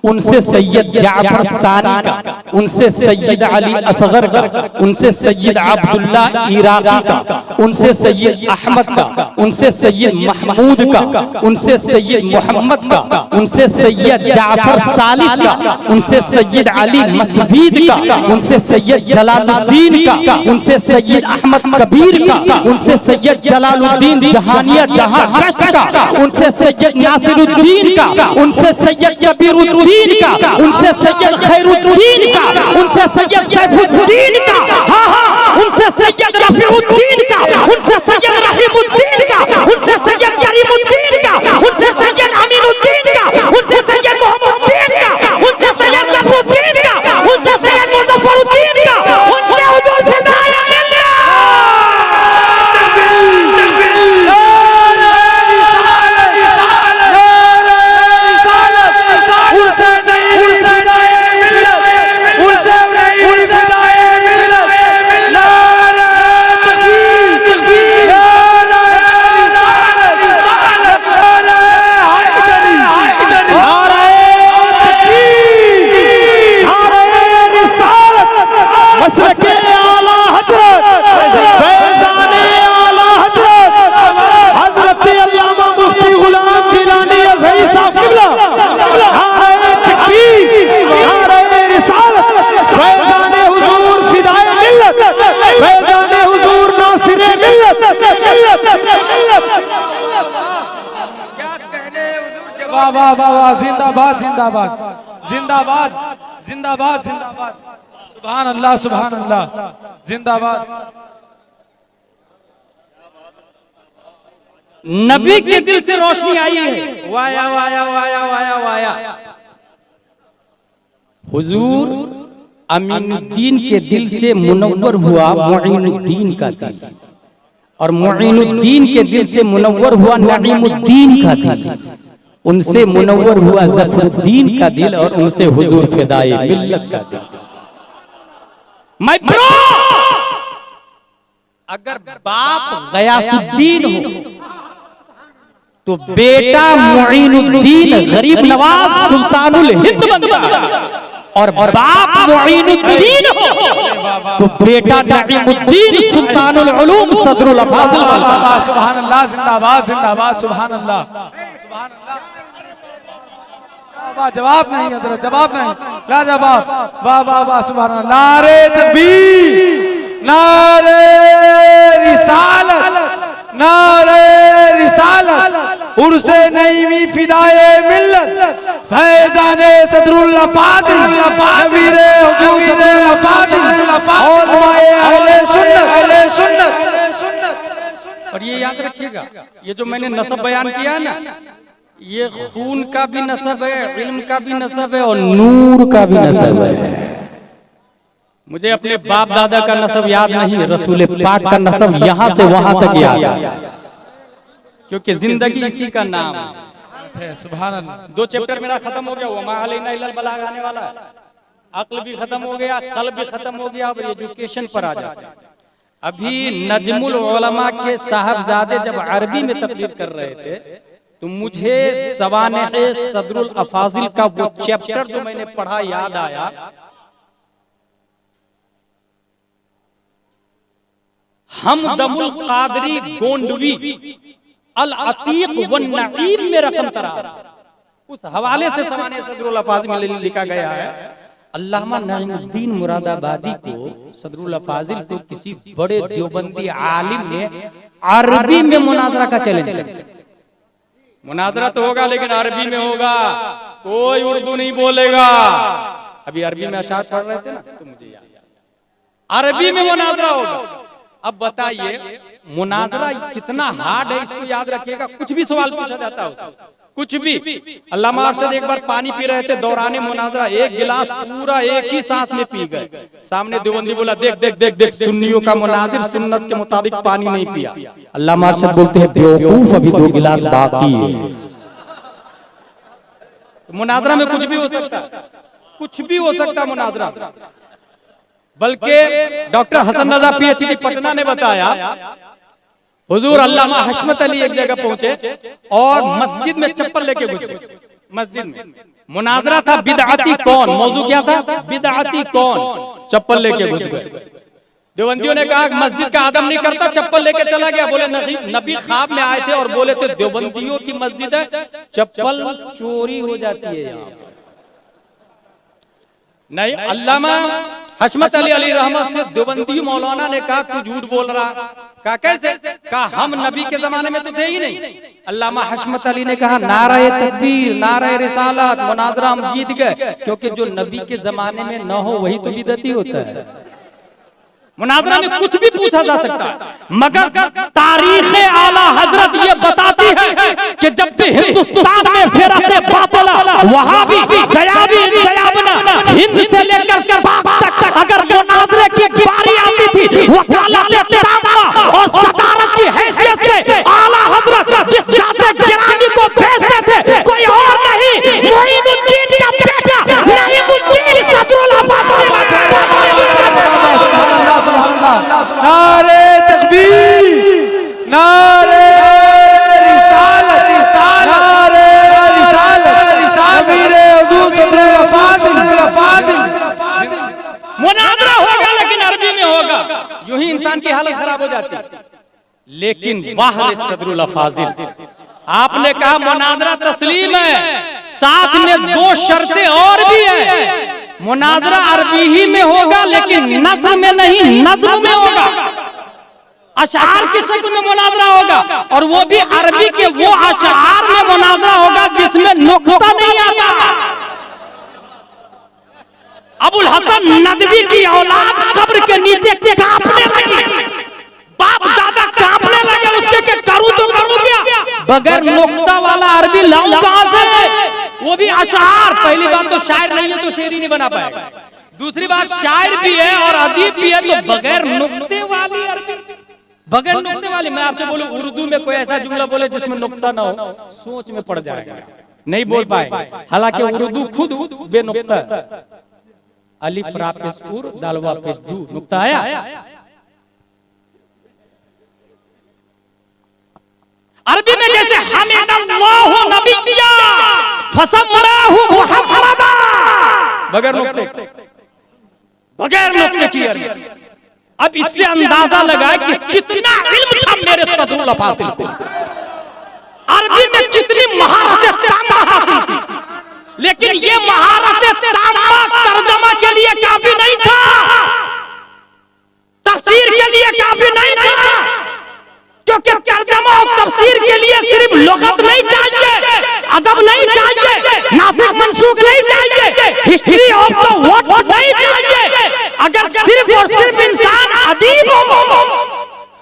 उनसे सैयद जाफर सानी का, उनसे सैयद अली असगर का, उनसे सैयद अब्दुल्ला इराकी का, उनसे सैयद अहमद का, उनसे सैयद महमूद का, उनसे सैयद मोहम्मद का, उनसे सैयद जाफर सालिस का, उनसे सैयद अली मसवीद का, उनसे सैयद जलालुद्दीन का, उनसे सैयद अहमद कबीर का, उनसे सैयद जलालुद्दीन जहानिया जहां गश्त का, उनसे सैयद नासिरुद्दीन का, उनसे सैयद कबीरुद्दीन का, उनसे सैयद खैरुद्दीन का, उनसे सैयद सैफुद्दीन का, हाँ हाँ, उनसे सैयद रफीउद्दीन का, उनसे सैयद रहीमुद्दीन का, उनसे सैयद करीमुद्दीन का, उनसे सैयद अमीनुद्दीन का, उनसे सैयद मोहम्मदुद्दीन का, उनसे सैयद सफरुद्दीन का, उनसे सैयद मुजफ्फरुद्दीन का, उनसे हुजूर फिदाया मिल्ला। वाह वाह वाह वाह, जिंदाबाद जिंदाबाद जिंदाबाद जिंदाबाद जिंदाबाद, सुभान अल्लाह सुभान अल्लाह, जिंदाबाद। नबी के दिल से रोशनी आई है, via via via via via. हुजूर अमीनुद्दीन के दिल से मुनव्वर हुआ मुईनुद्दीन का दिल, और मुईनुद्दीन के दिल से मुनव्वर हुआ नईमुद्दीन का दिल, उनसे मुनव्वर हुआ ज़फरुद्दीन का दिल, और उनसे हुजूर फिदाए मिल्लत का दिल। माय ब्रो, अगर बाप गयासुद्दीन हो तो बेटा मुईनुद्दीन गरीब नवाज सुल्तानुल हिंद बनता है, और बाप मुईनुद्दीन हो तो बेटा नईमुद्दीन सुल्तानुल उलूम सदरुल फाजिल बनता है। सुभान अल्लाह, जिंदाबाद जिंदाबाद, सुभान अल्लाह सुभान अल्लाह। वाह, जवाब नहीं हजरत, जवाब नहीं, लाजवाब, वाह वाह वाह, सुभान अल्लाह। नारे तकबीर, नारे रिसालत, नारे रिसालत, उर्से नईमी फिदाए मिल्लत, फैजाने सदरुल फाजिल, नवीरे हुजूर फाजिल, उलमाए अहले सुन्नत, अहले सुन्नत। और ये याद रखिएगा, ये जो मैंने नसब बयान किया ना, ये खून का भी नसब है, इल्म का भी नसब है और नूर का भी नसब है। मुझे अपने बाप दादा का नसब याद नहीं, रसूल पाक का नसब यहाँ से वहां तक याद है, क्योंकि जिंदगी इसी का नाम है। सुभान अल्लाह। 2 चैप्टर मेरा खत्म हो गया, वो मा अलैना इल्लल बलाग आने वाला है। अक्ल भी खत्म हो गया, कल्ब भी खत्म हो गया, अब एजुकेशन पर आ जाते हैं। अभी नजमुल उलमा के साहबजादे जब अरबी में तकरीर कर रहे थे तो मुझे सवाने सदरुल अफाजिल का वो चैप्टर जो मैंने पढ़ा याद आया। हमदमुल कादरी गोंडवी अल अतीक वन नईम में रकम तराज, उस हवाले से सवाने सदरुल अफाजिल में लिखा गया है। अल्लामा नईमुद्दीन मुरादाबादी को, सदरुल अफाजिल को किसी बड़े देवबंदी आलिम ने अरबी में मुनाजरा का चैलेंज किया। मुनाजरा तो होगा लेकिन अरबी में होगा, कोई उर्दू नहीं बोलेगा। अभी अरबी में अशार पढ़ रहे थे ना, तो मुझे याद, अरबी में मुनाजरा होगा। अब बताइए मुनाजरा कितना हार्ड है, इसको याद रखिएगा। कुछ भी सवाल पूछा जाता है उससे, कुछ भी। अल्लामा अरशद एक बार पानी पी रहे थे दौराने मुनाजरा, एक गिलास पूरा एक ही सांस में पी गए। सामने देवबंदी बोला, देख देख देख देख, सुन्नियों का मुनाजिर सुन्नत के मुताबिक पानी नहीं पिया। अल्लामा अरशद बोलते हैं, बेवकूफ, अभी 2 गिलास बाकी है। मुनाजरा में कुछ भी हो सकता, कुछ भी हो सकता मुनाजरा। बल्कि डॉक्टर हसन रजा पीएचडी पटना ने बताया, हुजूर अल्लामा हशमत अली एक जगह पहुंचे और मस्जिद में चप्पल लेके घुस गए। मस्जिद में मुनाजरा था बिदअती कौन, मौजू क्या था, बिदअती कौन, चप्पल लेके घुस गए। देवबंदियों ने कहा मस्जिद का आदम नहीं करता, चप्पल लेके चला गया। बोले नबी ख्वाब में आए थे और बोले थे देवबंदियों की मस्जिद है, चप्पल चोरी हो जाती है यहाँ। नहीं, अल्लामा हशमत अली अली रहमत से देवबंदी मौलाना ने कहा तू झूठ बोल रहा। कहा कैसे? कहा हम नबी के जमाने में तो थे ही नहीं। अल्लामा हशमत अली ने कहा नाराए तकबीर, नाराए रिसालत, मुनाजरा हम जीत गए, क्योंकि जो नबी के जमाने में न हो वही तो बिदअती होता है। मुनाजरा में कुछ भी पूछा जा सकता है, मगर तारीख आला हजरत ये बताती है कि जब भी हिंदुस्तान में फिरके बातिला, वहाबी, गयाबी, गयाबना, हिंद से लेकर के पाक तक अगर मुनाजरे की बारी आती थी, वकालत तामा और सदारत की हैसियत से आला हजरत जिस जाते गिरानी को भेजते थे, कोई और नहीं, मोइनुद्दीन का बेटा नईमुद्दीन सदरुल अफाजिल। नारे तकबीर, नारे रिसालत, रिसालत, नारे रिसालत, रिसालत, मेरे हुजूर सदरुल अफाजिल। मुनाजरा होगा लेकिन अरबी में होगा, यूं ही इंसान की हालत खराब हो जाती है। लेकिन वाह सदरुल अफाजिल, आपने कहा मुनाजरा तस्लीम है, साथ में 2 शर्तें और भी है। मुनाजरा अरबी ही में होगा लेकिन नज़्म में नहीं, नज़्म में होगा। अशआर की शक्ल में मुनाजरा होगा और वो भी अरबी के वो अशआर में मुनाजरा होगा जिसमें नुक्ता नहीं आता। अबुल हसन नदवी की औलाद कब्र के नीचे कांपने लगी, बाप दादा कांपने लगे उसके के करूं तो करूं क्या, बगैर नुक्ता वाला अरबी लाऊं कहां से, वो भी अशआर। पहली बात तो शायर नहीं है तो शेर ही नहीं बना पाएगा, दूसरी बात शायर भी है और अदीब भी है, तो बगैर नुक्ते वाली अरबी, बगैर नुक्ते वाली। मैं आपसे बोलूं उर्दू में कोई ऐसा जुमला बोले जिसमें नुक्ता ना हो, सोच में पड़ जाएगा, नहीं बोल पाए। हालांकि उर्दू खुद बेनुक्ता है, अलिफ रा पेश उर दालवा पेश दू, नुक्ता आया। अरबी में जैसे हमिदल्लाहु नबिय्या फसम्माहु मुहम्मदा, बगैर नुक्ते, बगैर नुक्ते की अरबी। अब इससे अंदाजा लगाए कि कितना इल्म था मेरे सदरुल अफाजिल को, अरबी में कितनी महारत तामा हासिल थी। लेकिन ये महारत तामा तर्जमा के लिए काफी नहीं था, तफसीर के लिए काफी नहीं था, क्योंकि तर्जमा और तफसीर के लिए सिर्फ लुगत नहीं चाहिए, अदब नहीं चाहिए, नासिख मंसूख नहीं चाहिए, हिस्ट्री ऑफ द वर्ड नहीं चाहिए। अगर सिर्फ और सिर्फ इंसान अदीब हो,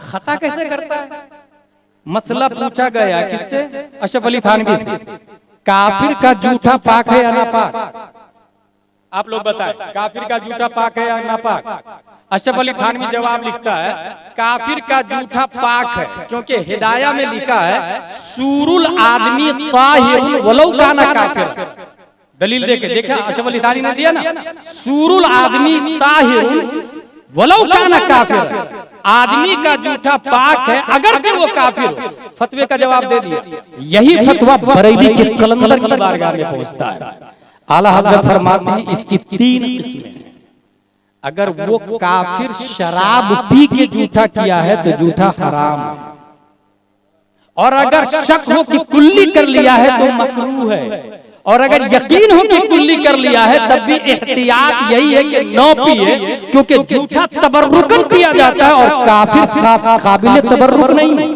खता कैसे करता है, मसला पूछा गया किससे? अशरफ अली थानवी से, काफिर का जूठा पाक है या नापाक? आप लोग बताएं, काफिर का जूठा पाक है या नापाक? अशरफ अली थानवी जवाब लिखता है काफिर का जूठा पाक है, क्योंकि हिदाया में लिखा है सूरुल आदमी ताहिरुन वलौ काना काफिर। दलील देखे अशरफ अली थानवी ने दिया ना, सूरुल आदमी ताहिरुन वलौ काना काफिर, आदमी का जूठा पाक है अगर वो काफिर हो। फतवे का जवाब दे दिया। यही फतवा बरेली के कलंदर की बारगाह में पहुंचता है। आला हज़रत फरमाते हैं इसकी 3 किस्में हैं। अगर वो काफिर शराब पी के जूठा किया है तो जूठा हराम है, और अगर शक हो कि कुल्ली कर लिया है तो मकरूह है, और अगर यकीन हो कि कुल्ली कर लिया है तब भी एहतियात यही है कि न पिए, क्योंकि जूठा तबर्रुकन किया जाता है और काफिर काबिल तबर्रुक नहीं।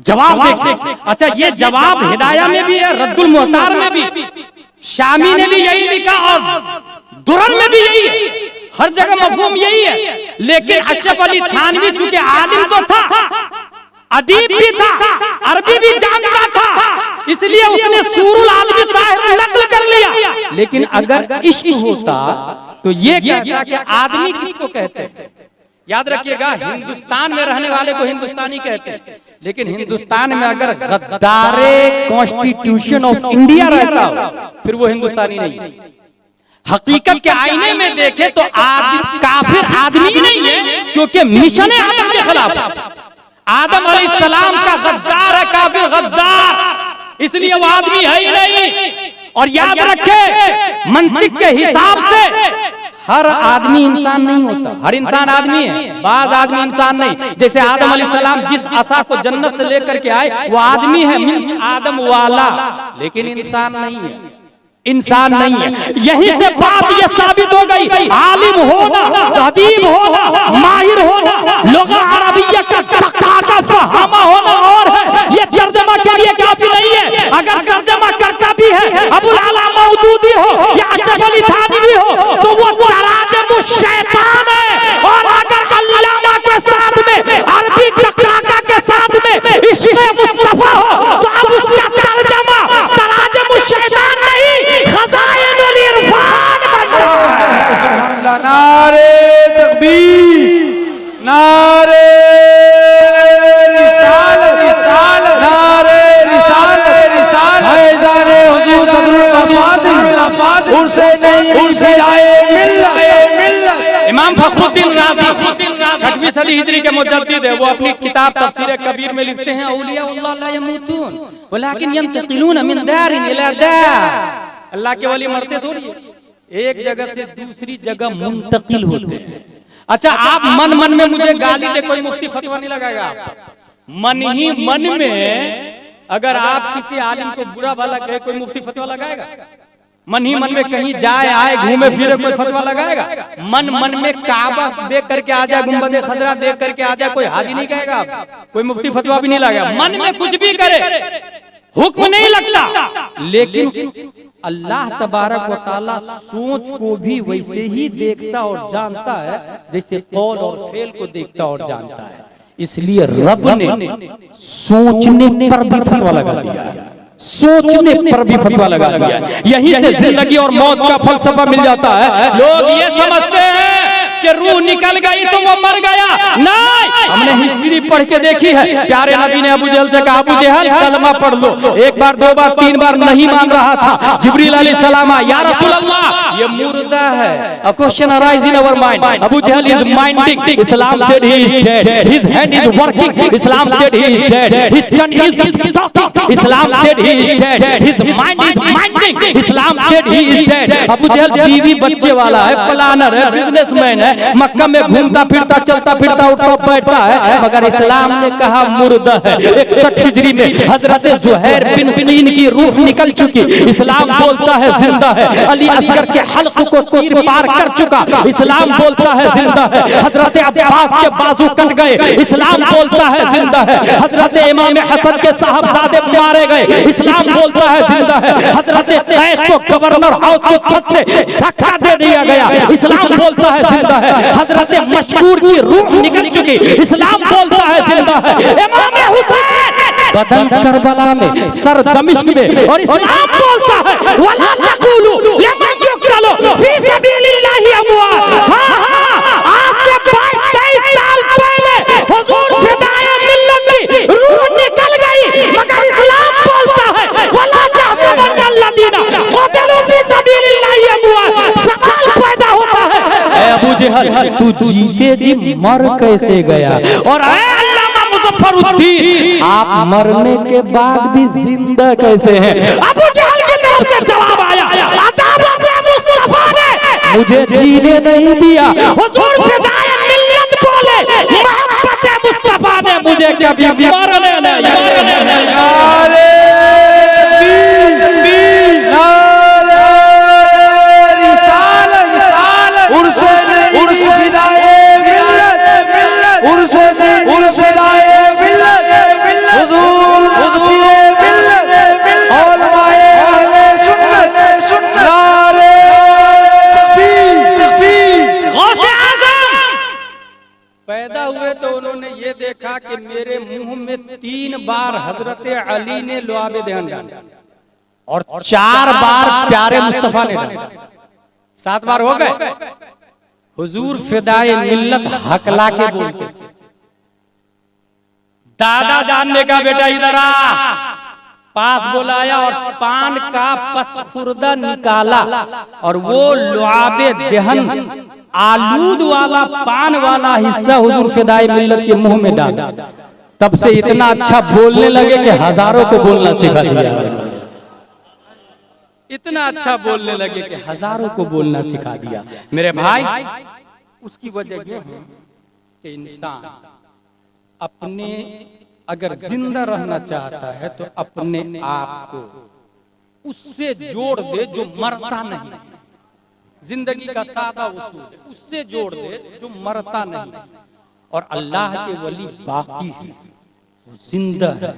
जवाब देखिए। अच्छा, ये जवाब हिदाया में भी है, रद्दुल मुहतार में भी, शामी ने भी यही लिखा और दुरर में भी यही है, हर जगह मफहूम यही है। लेकिन अशरफ अली थानवी चूंकि आलिम तो था, अदीब भी था, अरबी भी जानता था, इसलिए उसने सूरुल आदमी ताहिर नकल कर लिया। लेकिन अगर इश्क होता तो ये कहता कि आदमी किसको कहते हैं? याद रखिएगा, हिंदुस्तान में रहने वाले को हिंदुस्तानी कहते हैं, लेकिन हिंदुस्तान में अगर गद्दारे कॉन्स्टिट्यूशन ऑफ इंडिया रहता हो फिर वो हिंदुस्तानी नहीं। हकीकत के आईने में देखे तो काफिर आदमी नहीं है, क्योंकि मिशन आदम के खिलाफ। आदम अलैहिस्सलाम का गद्दार है काफिर, गद्दार, इसलिए वो आदमी है ही नहीं। और याद रखे, मंतिक के हिसाब से हर आदमी इंसान नहीं होता। हर इंसान आदमी है, बाज आदमी इंसान नहीं। जैसे आदम अलैहिस्सलाम जिस असा को जन्नत से लेकर के आए वो आदमी है, मींस आदम वाला, लेकिन इंसान नहीं है, इंसान नहीं है। यहीं से बात ये साबित हो गई, आलिम होना, अदीब होना, माहिर होना, लुगा अरबिया का फहामा होना और है, ये तर्जमा के लिए काफी नहीं है। अगर तर्जमा करता भी है अबुल आला मौदूदी हो या अशरफ अली थानवी हो तो वो तराजम शैतान है। और अगर अल्लामा के साथ में अरबी काका के साथ में इश्क़ मुस्तफा हो तो अब उसका तर्जमा तराजम शैतान नहीं, खज़ाइनुल इरफान बन रहा है। सुभान अल्लाह, नारे तकबीर, नारे रिसालत, रिसालत, नारे रिसालत, रिसालत, हैज़ारे हुज़ूर सदरुल फातिल, उनसे नहीं उनसे आए मिल्लत। इमाम फखरुद्दीन राज़ी 6वीं सदी हिजरी के मुजद्दिद है। वो अपनी किताब तफसीर कबीर में लिखते हैं औलियाउल्लाह ला यमूतून वलाकिन यंतकिलून मिन दारिन इला दार। अल्लाह के वली मरते थोड़ी, एक जगह से दूसरी जगह मुंतकिल होते हैं। अच्छा, आप मन में मुझे गाली दे, कोई मुफ्ती फतवा नहीं लगाएगा आपका। मन ही मन में अगर आप किसी आलिम को बुरा भला कहे कोई मुफ्ती फतवा लगाएगा? मन ही मन में कहीं जाए आए घूमे फिरे कोई फतवा लगाएगा? मन में काबा देख करके आ जाए, गुंबद खजरा देख करके आ जाए, कोई हाजी नहीं कहेगा आप, कोई मुफ्ती फतवा भी नहीं लगाएगा। मन में कुछ भी करे हुक्म नहीं लगता। लेकिन अल्लाह तबारक व तआला सोच को भी वैसे ही देखता और जानता है जैसे कौल और फेल को देखता और जानता है। इसलिए रब ने सोचने पर भी फतवा लगा दिया है, सोचने पर भी फतवा लगा दिया है। यहीं से जिंदगी और मौत का फलसफा मिल जाता है। लोग ये समझते हैं कि रूह निकल गई तो वो मर गया। नहीं, हमने हिस्ट्री पढ़ के देखी है। प्यारे नबी ने अबू जहल से कहा, अबू जहल कलमा पढ़ लो। एक बार, 2 बार, 3 बार नहीं मान रहा था। जिब्रील अलैहिस्सलाम, या रसूल अल्लाह ये मुर्दा है। A question arise in our mind. Abu Jahl is minding. Islam said he is dead. His hand is working. Islam said he is dead. His tongue is talking. Islam said he is dead. His mind is minding. Islam said he is dead. Abu Jahl बीवी बच्चे वाला है, planner है, businessman है, मक्का में घूमता फिरता चलता फिरता उठता बैठता है, मगर इस्लाम ने कहा मुर्दा है। 61 हिजरी में हजरत ज़ुहैर बिन तीन की रूह निकल चुकी, इस्लाम बोलता है जिंदा है। अली असगर के हल्क को तीर पार कर चुका, इस्लाम बोलता है जिंदा है। हजरत अब्बास के बाजू कट गए, इस्लाम बोलता है जिंदा है। हजरत इमाम हसन के साहबजादे मारे गए, इस्लाम बोलता है जिंदा है। हजरत कैस को गवर्नर हाउस की छत से धक्का दे दिया गया, इस्लाम बोलता है जिंदा है। हजरत मशकूर की रूह निकल चुकी, इस्लाम बोलता है जिंदा है। इमाम हुसैन बदन करबला में, सर दमिश्क में, और इस्लाम बोलता है वला तक़ूलू लिमन युक़तलू फी सबीलिल्लाहि अमवात। हां हां, आज से 22-23 साल पहले हुजूर फिदाए मिल्लत की रूह निकल गई, मगर इस्लाम बोलता है वला तहसबन्नल्लज़ीना क़ुतिलू फी सबीलिल्लाहि अमवात। सवाल पैदा होता है, ऐ अबू जहल तू जीते जी मर कैसे गया? और मुज़फ़्फ़रुद्दीन आप मरने के बाद भी जिंदा कैसे हैं? अबू जहल की तरफ से जवाब आया, अदाब मुस्तफा ने मुझे जीने नहीं दिया। हुजूर फिदाए मिल्लत बोले, मोहब्बत मुस्तफा ने मुझे कभी मरने नहीं दिया। पैदा हुए तो उन्होंने ये देखा कि मेरे मुंह में 3 बार हजरत अली ने लुआबे दहन डाला और 4 बार प्यारे मुस्तफा ने डाला, 7 बार हो गए। हुजूर फिदाए मिल्लत हकला के बोलते थे, दादा जानने का बेटा इधर आ, पास बुलाया और पान का पसफुर्दा निकाला और वो लुआबे दहन आलूद वाला पान वाला हिस्सा हुजूर फिदाए मिल्लत के मुंह में डाला। तब से इतना अच्छा बोलने लगे कि हजारों को बोलना सिखा दिया। इतना अच्छा बोलने लगे कि हजारों को बोलना सिखा दिया। मेरे भाई, उसकी वजह यह है कि इंसान अपने अगर जिंदा रहना चाहता है तो अपने आप को उससे जोड़ दे जो मरता नहीं। जिंदगी का सादा उसूल है, उससे जोड़ दे जो मरता नहीं। और अल्लाह के वली बाकी है, जिंदा है,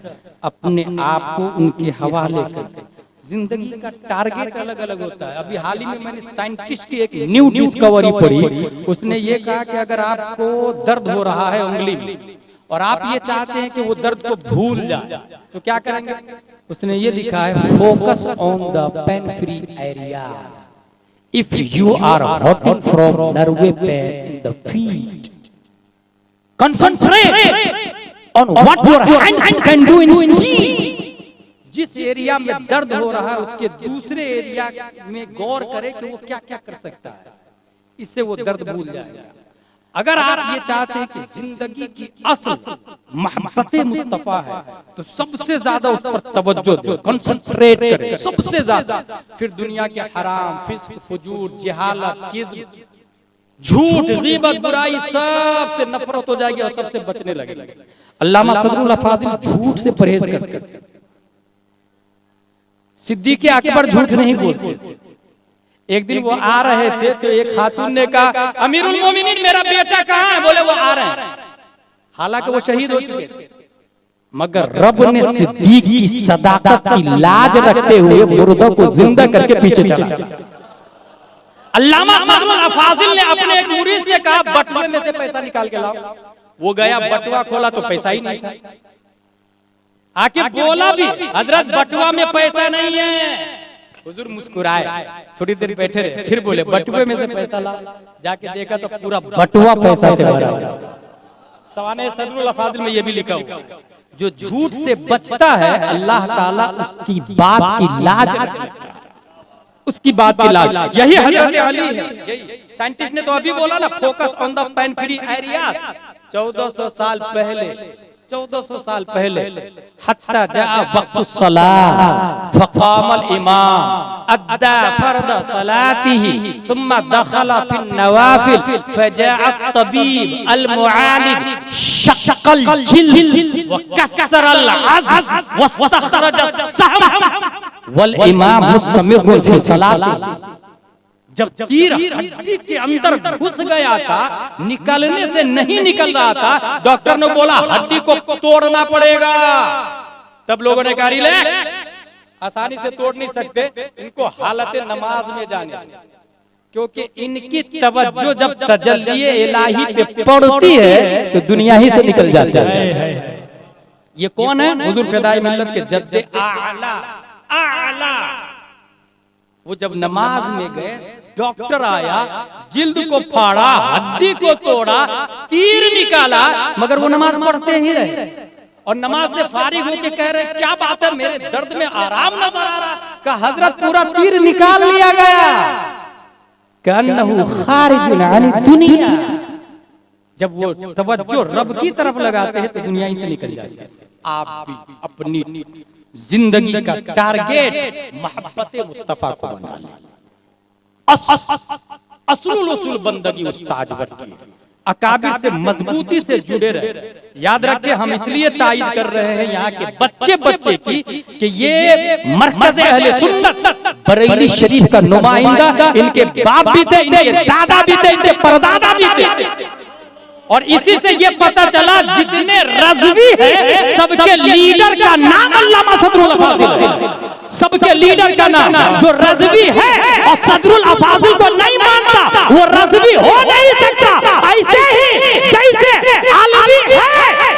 अपने आप को उनके हवाले कर दे। जिंदगी का टारगेट अलग अलग होता है। अभी हाल ही में मैंने साइंटिस्ट की एक न्यू डिस्कवरी पढ़ी, उसने ये कहा कि अगर आपको दर्द हो रहा है उंगली में और आप ये चाहते हैं कि वो दर्द को भूल जाए तो क्या करेंगे? उसने ये लिखा है, focus on the pain free areas if you are hurting from nerve pain in the feet, concentrate on what your hands can do instead. जिस एरिया में दर्द हो रहा है उसके दूसरे एरिया में गौर करें कि वो क्या क्या कर सकता है, इससे वो दर्द भूल जाएगा। अगर आप ये चाहते हैं कि जिंदगी की असल मोहब्बत मुस्तफा है तो सबसे ज्यादा उस पर तवज्जो दो, कंसंट्रेट करें सबसे ज्यादा। फिर दुनिया के हराम, फिस्क, फुजूर, जहालत, किज़्ब, झूठ, गीबत, बुराई सबसे नफरत हो जाएगी और सबसे बचने लगेंगे। अल्लामा सदरुल फाजिल झूठ से परहेज करते थे। सिद्दीक़ अकबर झूठ नहीं बोलते। एक दिन वो आ रहे थे तो एक खातून ने कहा, अमीरुल मोमिनीन मेरा बेटा कहाँ है? बोले वो आ रहे हैं। हालांकि वो शहीद हो चुके थे, मगर रब ने सिद्दीक की सदाकत की लाज रखते हुए मुर्दा को जिंदा करके पीछे चला। अल्लामा सदरुल फाजिल ने अपने एक मुरीद से कहा, बटुए में से पैसा निकाल के लाओ। वो गया, बटुआ खोला तो पैसा ही नहीं था। आके बोला भी, हजरत बटुआ में पैसा नहीं है। हुजूर मुस्कुराए, थोड़ी देर बैठे रहे, फिर बोले बटुए में से पैसा ला। जाके देखा तो पूरा बटुआ पैसा से भरा। सवाने सदरुल फाजिल में ये भी लिखा हुआ, जो झूठ से बचता है अल्लाह ताला उसकी बात की लाज रखता है, उसकी बात की लाज। यही हजरत अली है। साइंटिस्ट ने तो अभी बोला ना, focus on the pain free area. 1400 साल पहले, 1400 साल पहले, हत्ता जा वक़्तुस सलाह फ़क़ामल इमाम अद्दा फ़र्द सलातिही थुम्मा दख़ला फ़िन नवाफ़िल फ़जाअत तबीब अल मुआलिज शक़ल जिल्द व कस्सरल अज़्म वस्तख़रज अस्सहम वल इमाम मुस्तमिर्रुन फ़ी सलातिही। जब तीर हड्डी के अंदर घुस गया था, निकलने से नहीं निकल रहा था, डॉक्टर ने बोला हड्डी को तोड़ना पड़ेगा। तब लोगों ने कहा रिलैक्स, आसानी से तोड़ नहीं सकते, इनको हालत नमाज में जाने, क्योंकि इनकी तवज्जो जब तजल्ली इलाही पे पड़ती है तो दुनिया ही से निकल जाता है। ये कौन है? हुजूर फिदाई मिल्लत के जद्दे आला आला। वो जब नमाज में गए, डॉक्टर आया, जिल्द को फाड़ा, हड्डी को तोड़ा, तीर निकाला, मगर वो नमाज पढ़ते ही रहे। और नमाज से फारिग होके कह रहे क्या बात है, मेरे दर्द में आराम नजर आ रहा। कहा हजरत पूरा तीर निकाल लिया गया। कन्नहु खारिजुन अन दुनिया। जब वो तवज्जो रब की तरफ लगाते हैं तो दुनिया ही से निकल जाती है। आप भी अपनी जिंदगी का टारगेट मोहब्बत मुस्तफा को बना लें। असलुल उसूल बंदगी उस्ताद की, अकाबिर से मजबूती से जुड़े रहे। याद रखें, हम इसलिए तायीद कर रहे हैं यहाँ के बच्चे की कि ये मरकज़ अहले सुन्नत बरेली शरीफ का नुमाइंदा, इनके बाप भी थे, इनके दादा भी थे, इनके परदादा भी थे। और इसी से ये पता चला जितने रज़वी है सबके लीडर का नाम अल्लामा सदरुल अफाजिल है। सबके लीडर का नाम, जो रज़वी है और सदरुल अफाजिल को नहीं मानता वो रज़वी हो नहीं सकता। ऐसे ही जैसे आलवी है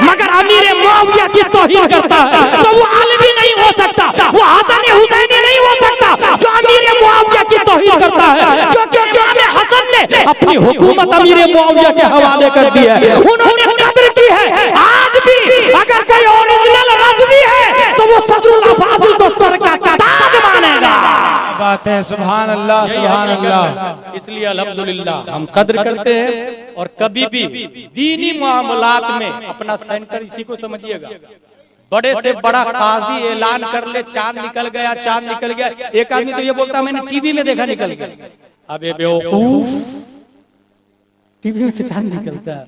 मगर अमीर मुआविया की तौहीन करता है तो वो आलवी नहीं हो सकता, वो हसन हुसैनी नहीं हो सकता जो अमीर मुआविया की तौहीन करता है। क्योंकि इमाम हसन ने अपनी हुकूमत अमीर मुआविया के हवाले कर दी है, उन्होंने कदर की है। आज भी अगर कोई ओरिजिनल रज़वी है तो वो सदरुल अफाजिल को सर का ताज मानेगा। बात है, सुभान अल्लाह, सुभान अल्लाह। इसलिए अल्हम्दुलिल्लाह हम कद्र करते हैं। और कभी भी दीनी मामलात में अपना सेंटर इसी को समझिएगा। बड़े से बड़ा काजी ऐलान कर ले चांद निकल गया, चांद निकल गया, एक आदमी तो ये बोलता मैंने टीवी में देखा निकल गया। अबे बेवकूफ, टीवी में से चांद निकलता है।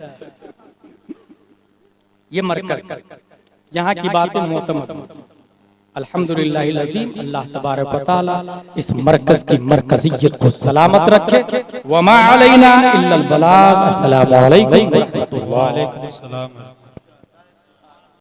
ये मरकज़, यहाँ की बातें मोहतरम। अल्हम्दुलिल्लाहिल अज़ीम, अल्लाह तबारक व तआला इस मरकज़ की मरकज़ियत को सलामत रखे। वमा अलैना इल्लल बलाग। अस्सलामु अलैकुम व रहमतुल्लाह। वालेकुम अस्सलाम।